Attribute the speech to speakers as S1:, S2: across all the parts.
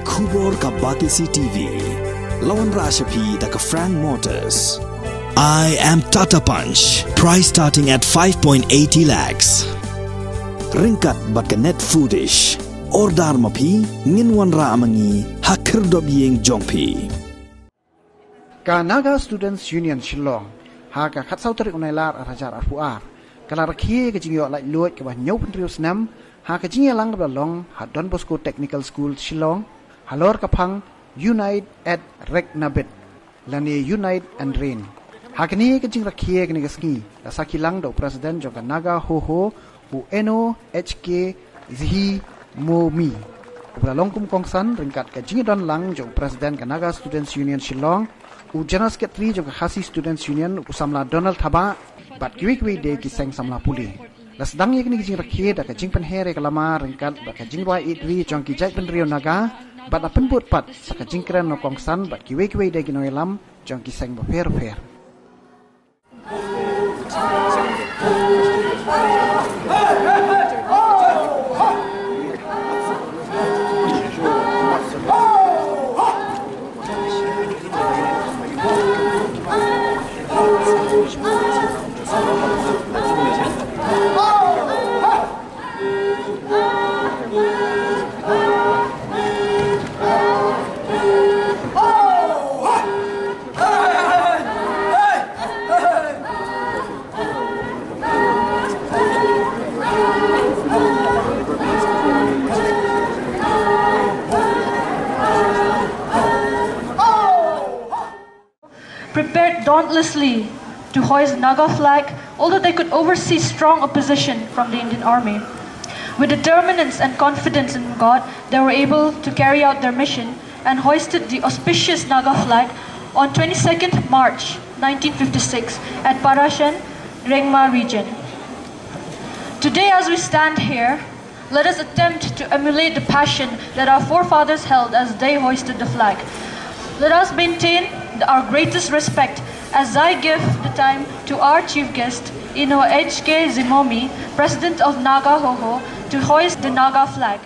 S1: Kubor ka Batisi TV. Lawan Rashapi da ka Frank Motors. I am Tata Punch. Price starting at 5.80 lakhs. Ringkat bat ka net foodish. Ordar mapi nginwan ra amangi hakir dob yeng jongpi.
S2: Ka Naga Students Union Shillong. Ha ka khatsau tarik unailar arajar arpuar. Kala Rakhe ka Jingïoh Laitluid ka Jingïoh pentriu Snem. Ha ka Jingïoh lang ka long ha Don Bosco Technical School Shillong. Halor ka pang Unite at Reknabit. Lani Unite and Rain. Ha ka ni ka Jing Rakhe ka ni gaski. La sakilang do President jong ka Naga ho u eno HK Zihi Momi. Ubra long kum kongsan ringkat ka Jingïoh don lang jong President ka Naga Students Union Shillong. U General Secretary jong ka Khasi Students Union u samla Donald Thaba bat kiwi de ki seng samla puli. Las dang ye kini Jing Rakhe da ka Jing penhere ka lama ringkat ba ka Jing Roi Idri jong ki jai penrio Naga bat apen put pat sa ka Jing kren no kongsan bat kiwi de ki noelam jong ki seng ba fer.
S3: Prepared dauntlessly to hoist Naga flag, although they could oversee strong opposition from the Indian army. With determinance and confidence in God, they were able to carry out their mission and hoisted the auspicious Naga flag on 22nd March 1956 at Parashan, Rengma region. Today, as we stand here, let us attempt to emulate the passion that our forefathers held as they hoisted the flag. Let us maintain our greatest respect as I give the time to our chief guest, Ino HK Zimomi, President of Naga Hoho, to hoist the Naga flag.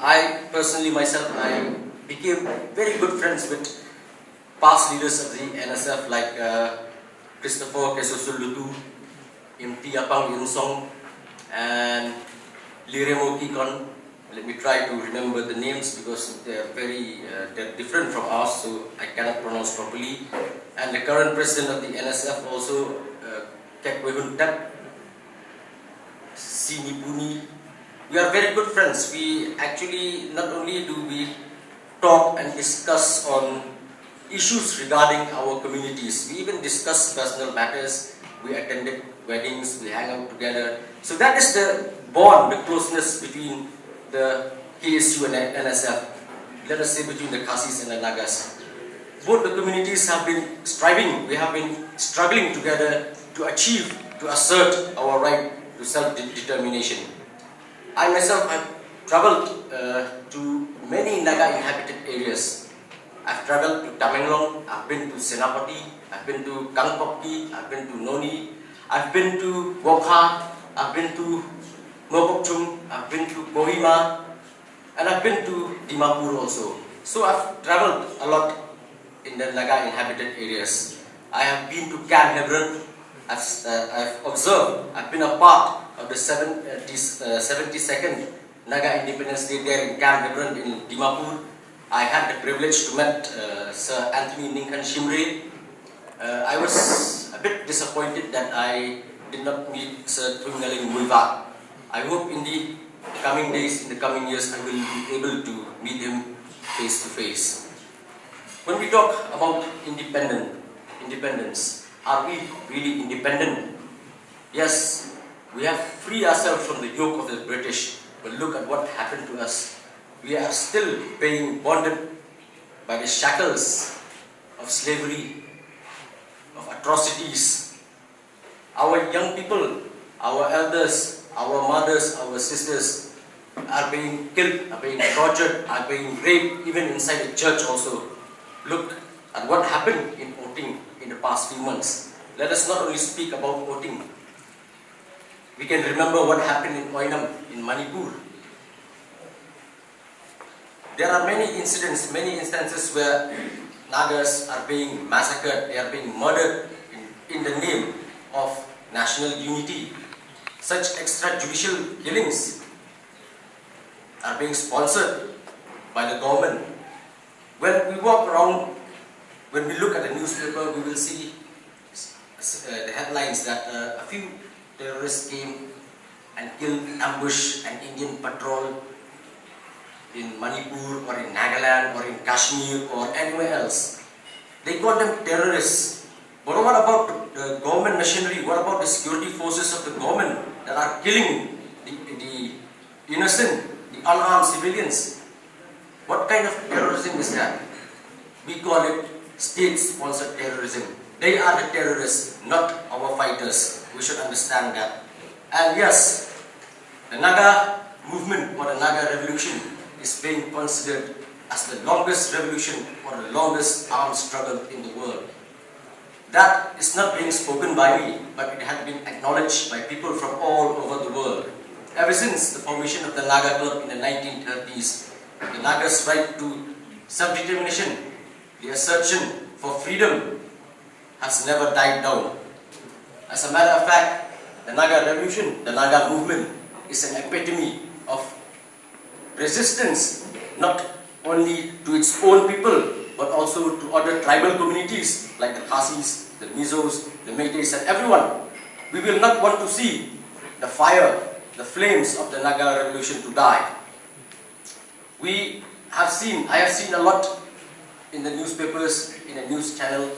S4: I personally myself, I became very good friends with past leaders of the NSF like Christopher Kesosulutu, Imti Apang Yunsong, and Liremo Kikon. Let me try to remember the names because they are they're different from us, so I cannot pronounce properly. And the current president of the NSF also, Kekwehun Tep, Sini Puni. We are very good friends. We actually not only do we talk and discuss on issues regarding our communities, we even discuss personal matters. We attended weddings, we hang out together. So that is the bond, the closeness between the KSU and NSF, let us say between the Khasis and the Nagas. Both the communities have been striving, we have been struggling together to achieve, to assert our right to self-determination. I myself have traveled to many Naga inhabited areas. I've traveled to Tamenglong, I've been to Senapati, I've been to Kangpokpi, I've been to Noni, I've been to Wokha, I've been to Mopokchung, I've been to Kohima, and I've been to Dimapur also. So I've traveled a lot in the Naga inhabited areas. I have been to Camp Hebron, I've observed, I've been a part of the 72nd Naga Independence Day there in Camp Hebron in Dimapur. I had the privilege to meet Sir Anthony Ningkan Shimre. I was a bit disappointed that I did not meet Sir Tungaling Mulva. I hope in the coming days, in the coming years, I will be able to meet him face to face. When we talk about independence, are we really independent? Yes, we have freed ourselves from the yoke of the British, but look at what happened to us. We are still being bonded by the shackles of slavery. of atrocities. Our young people, our elders, our mothers, our sisters are being killed, are being tortured, are being raped, even inside the church also. Look at what happened in voting in the past few months. Let us not only speak about voting. We can remember what happened in Oinam, in Manipur. There are many incidents, many instances where Nagas are being massacred, they are being murdered in the name of national unity. Such extrajudicial killings are being sponsored by the government. When we walk around, when we look at the newspaper, we will see the headlines that a few terrorists came and killed, ambushed an Indian patrol in Manipur or in Nagaland or in Kashmir or anywhere else. They call them terrorists. But what about the government machinery? What about the security forces of the government that are killing the innocent, the unarmed civilians? What kind of terrorism is that? We call it state-sponsored terrorism. They are the terrorists, not our fighters. We should understand that. And yes, the Naga movement or the Naga revolution is being considered as the longest revolution or the longest armed struggle in the world. That is not being spoken by me, but it has been acknowledged by people from all over the world. Ever since the formation of the Naga Club in the 1930s, the Nagas' right to self-determination, the assertion for freedom, has never died down. As a matter of fact, the Naga revolution, the Naga movement, is an epitome of resistance, not only to its own people, but also to other tribal communities like the Khasis, the Mizos, the Métis, and everyone. We will not want to see the fire, the flames of the Naga revolution to die. I have seen a lot in the newspapers, in the news channel,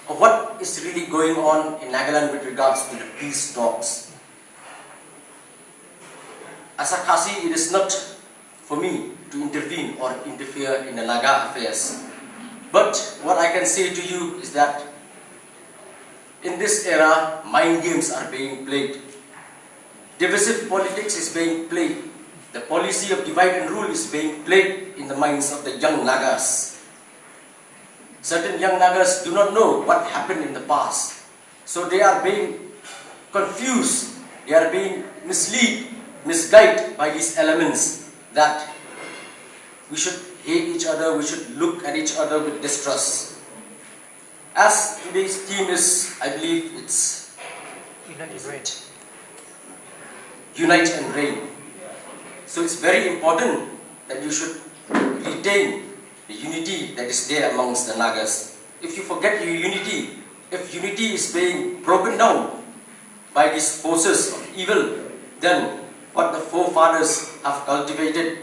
S4: of what is really going on in Nagaland with regards to the peace talks. As a Khasi, it is not for me to intervene or interfere in the Naga affairs. But what I can say to you is that in this era, mind games are being played. Divisive politics is being played. The policy of divide and rule is being played in the minds of the young Nagas. Certain young Nagas do not know what happened in the past. So they are being confused, they are being misguided by these elements that we should hate each other, we should look at each other with distrust. As today's theme is, I believe it's Unite and Reign. So it's very important that you should retain the unity that is there amongst the Nagas. If you forget your unity, if unity is being broken down by these forces of evil, then what the forefathers have cultivated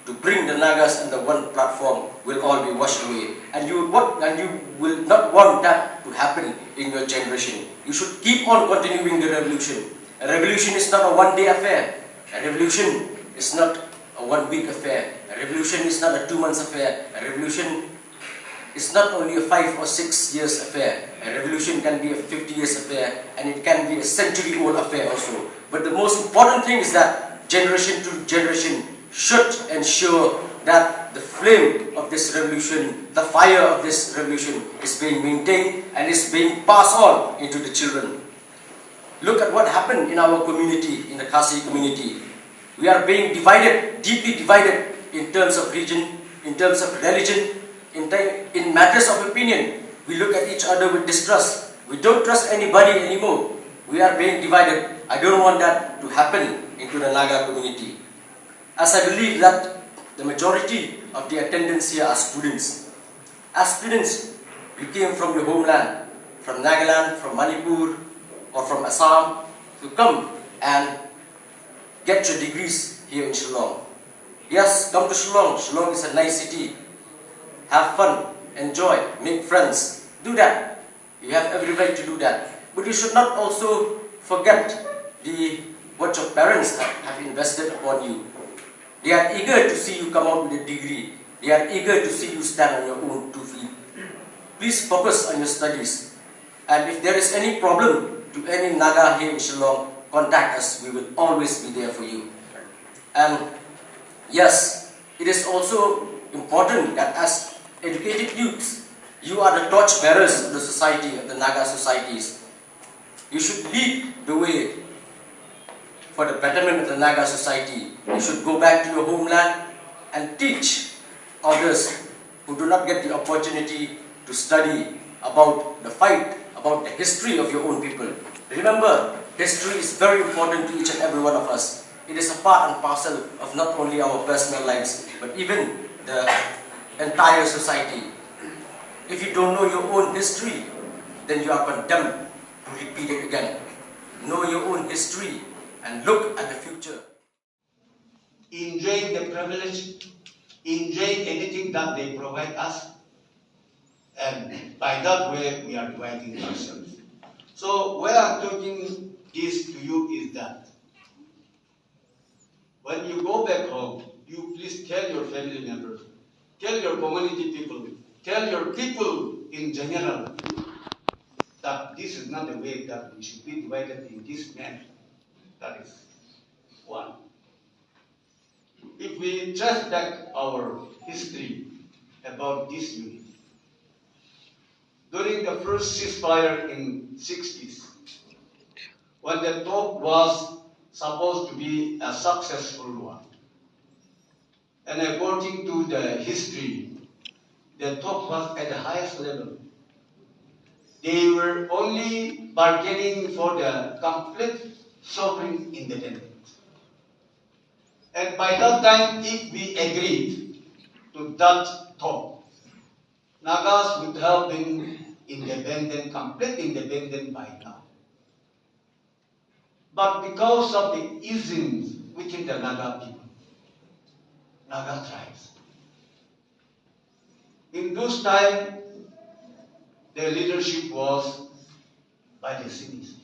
S4: to bring the Nagas on the one platform will all be washed away. And you will not want that to happen in your generation. You should keep on continuing the revolution. A revolution is not a one-day affair. A revolution is not a one-week affair. A revolution is not a 2 months affair. A revolution is not only a 5 or 6 years affair. A revolution can be a 50 years affair, and it can be a century-old affair also. But the most important thing is that generation to generation should ensure that the flame of this revolution, the fire of this revolution is being maintained and is being passed on into the children. Look at what happened in our community, in the Khasi community. We are being divided, deeply divided in terms of region, in terms of religion, in matters of opinion. We look at each other with distrust. We don't trust anybody anymore. We are being divided. I don't want that to happen into the Naga community. As I believe that the majority of the attendants here are students. As students, you came from your homeland, from Nagaland, from Manipur, or from Assam, to come and get your degrees here in Shillong. Yes, come to Shillong. Shillong is a nice city. Have fun, enjoy, make friends. Do that. You have every right to do that. But you should not also forget what your parents have invested upon you. They are eager to see you come out with a degree. They are eager to see you stand on your own 2 feet. Please focus on your studies. And if there is any problem to any Naga here in Shillong, contact us. We will always be there for you. And yes, it is also important that as educated youths, you are the torch bearers of the society, of the Naga societies. You should lead the way for the betterment of the Naga society. You should go back to your homeland and teach others who do not get the opportunity to study about the fight, about the history of your own people. Remember, history is very important to each and every one of us. It is a part and parcel of not only our personal lives, but even the entire society. If you don't know your own history, then you are condemned to repeat it again. Know your own history and look at the future.
S5: Enjoying the privilege, enjoying anything that they provide us, and by that way we are dividing ourselves. So where I'm talking this to you is that when you go back home, you please tell your family members, tell your community people, tell your people in general that this is not the way that we should be divided in this manner. That is one. If we trace back our history about this unit, during the first ceasefire in 60s, when the talk was supposed to be a successful one, and according to the history, the talk was at the highest level. They were only bargaining for the complete sovereign independence. And by that time, if we agreed to that talk, Nagas would have been independent, complete independent by now. But because of the isms within the Naga people, Naga tribes, in those times, their leadership was by the Sinis.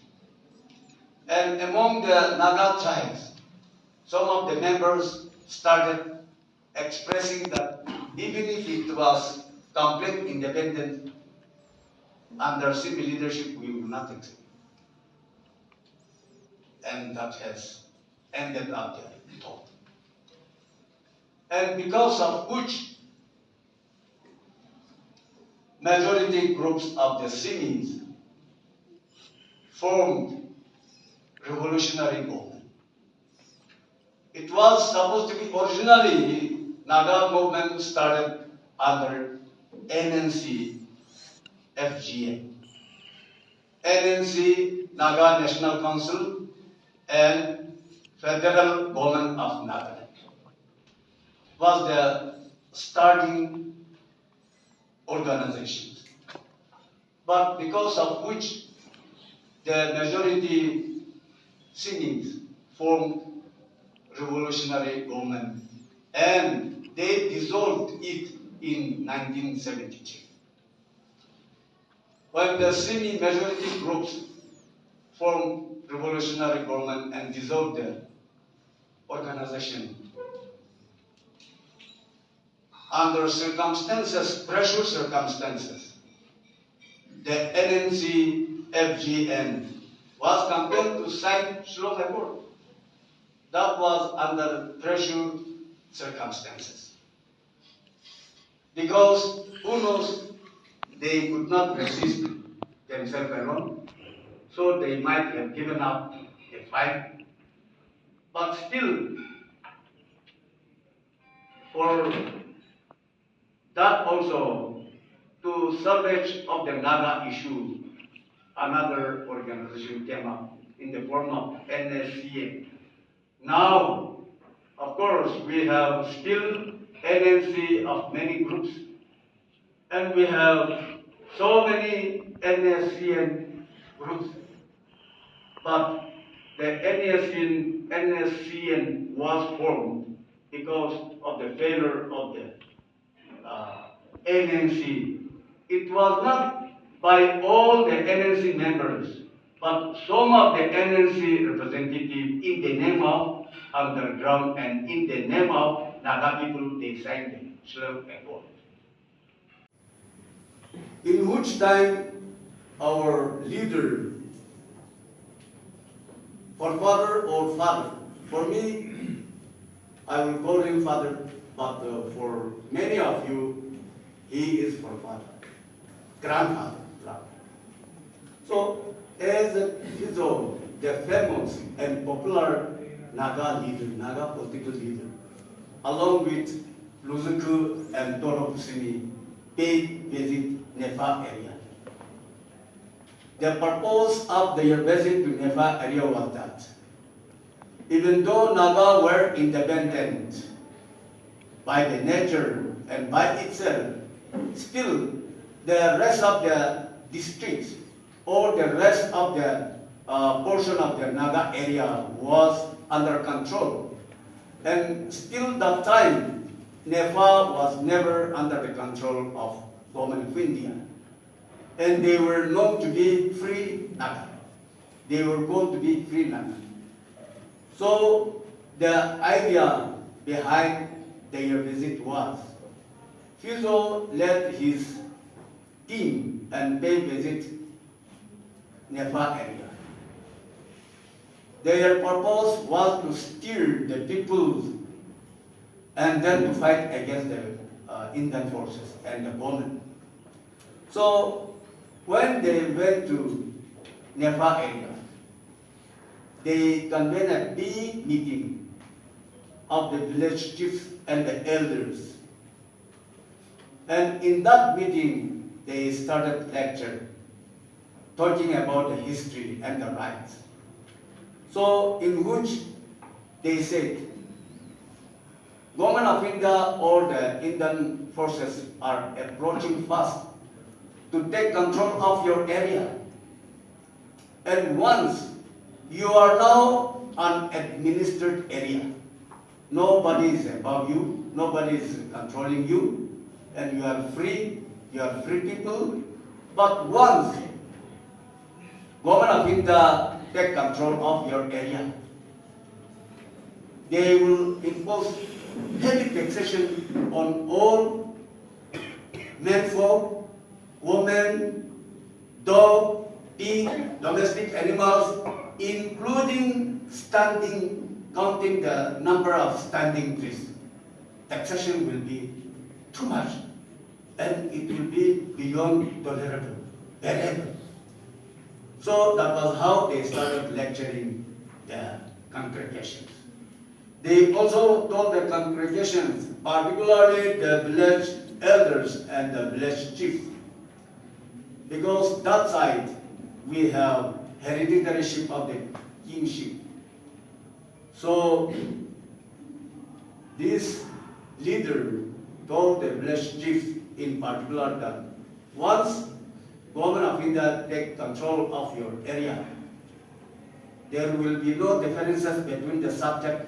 S5: And among the Naga tribes, some of the members started expressing that even if it was complete independence under Simi leadership, we will not accept. And that has ended up the talk. And because of which majority groups of the Simis formed revolutionary movement. It was supposed to be originally Naga movement started under NNC FGM. NNC Naga National Council and Federal Government of Naga was the starting organizations. But because of which the majority Sinis formed revolutionary government and they dissolved it in 1973. When the Sini majority groups formed revolutionary government and dissolved the organization, under circumstances, pressure circumstances, the NNC FGN was compelled to sign Shillong Accord. That was under pressure circumstances. Because who knows, they could not resist themselves alone, so they might have given up the fight. But still, for that also, to salvage of the Naga issue, another organization came up in the form of NSCA. Now, of course, we have still NNC of many groups, and we have so many NSCN groups, but the NSCN was formed because of the failure of the NNC. It was not by all the NNC members, but some of the NNC representatives in the name of underground and in the name of Naga people, they signed the Shillong Accord. In which time our leader, forefather or father. For me, I will call him father, but for many of you, he is forefather, grandfather. So, as the famous and popular Naga leader, Naga political leader, along with Luzuku and Dorobusini, paid visit Nefa area. The purpose of their visit to Nefa area was that even though Naga were independent by the nature and by itself, still the rest of the districts or the rest of the portion of the Naga area was under control. And still that time, Nefa was never under the control of government of India. And they were known to be free Naga. They were called to be free Naga. So the idea behind their visit was, Fuso led his team and pay visit Nefa area. Their purpose was to steer the people and then to fight against the Indian forces and the government. So when they went to Nefa area, they convened a big meeting of the village chiefs and the elders. And in that meeting, they started lecture, talking about the history and the rights. So in which they said, Government of India or the Indian forces are approaching fast to take control of your area. And once you are now an administered area, nobody is above you, nobody is controlling you, and you are free people. But once Government of India take control of your area, they will impose heavy taxation on all menfolk, women, dog, pig, domestic animals, including counting the number of standing trees. Taxation will be too much, and it will be beyond tolerable, bearable. So that was how they started lecturing the congregations. They also told the congregations, particularly the village elders and the village chiefs, because that side we have hereditaryship of the kingship. So this leader told the village chiefs in particular that once Government of India take control of your area, there will be no differences between the subject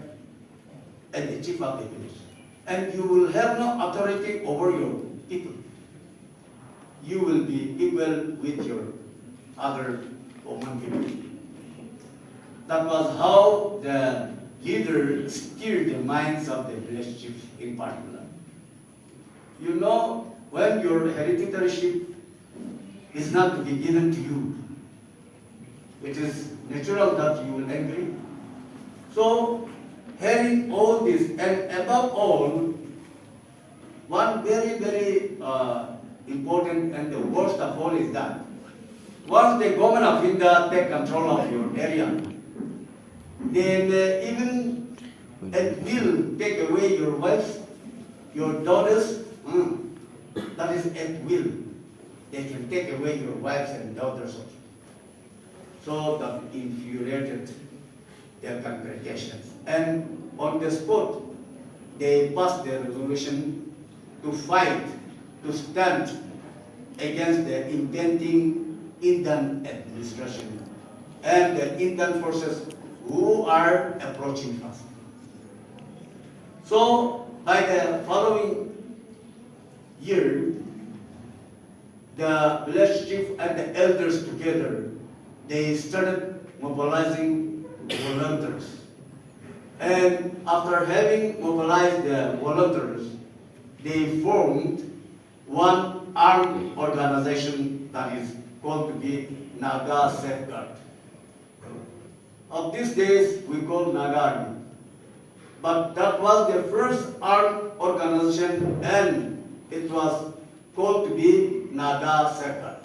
S5: and the chief of the village. And you will have no authority over your people. You will be equal with your other common people. That was how the leader steered the minds of the village chiefs in particular. You know, when your hereditaryship is not to be given to you, it is natural that you will agree. So, having all this, and above all, one very, very important and the worst of all is that once the Government of India take control of your area, they may even at will take away your wives, your daughters. That is at will. They can take away your wives and daughters also. So that infuriated their congregations. And on the spot, they passed the resolution to fight, to stand against the impending Indian administration and the Indian forces who are approaching fast. So by the following year, the village chief and the elders together, they started mobilizing volunteers. And after having mobilized the volunteers, they formed one armed organization that is called to be Naga Safeguard. Of these days, we call Naga Army. But that was the first armed organization, and it was called to be Naga Safeguard.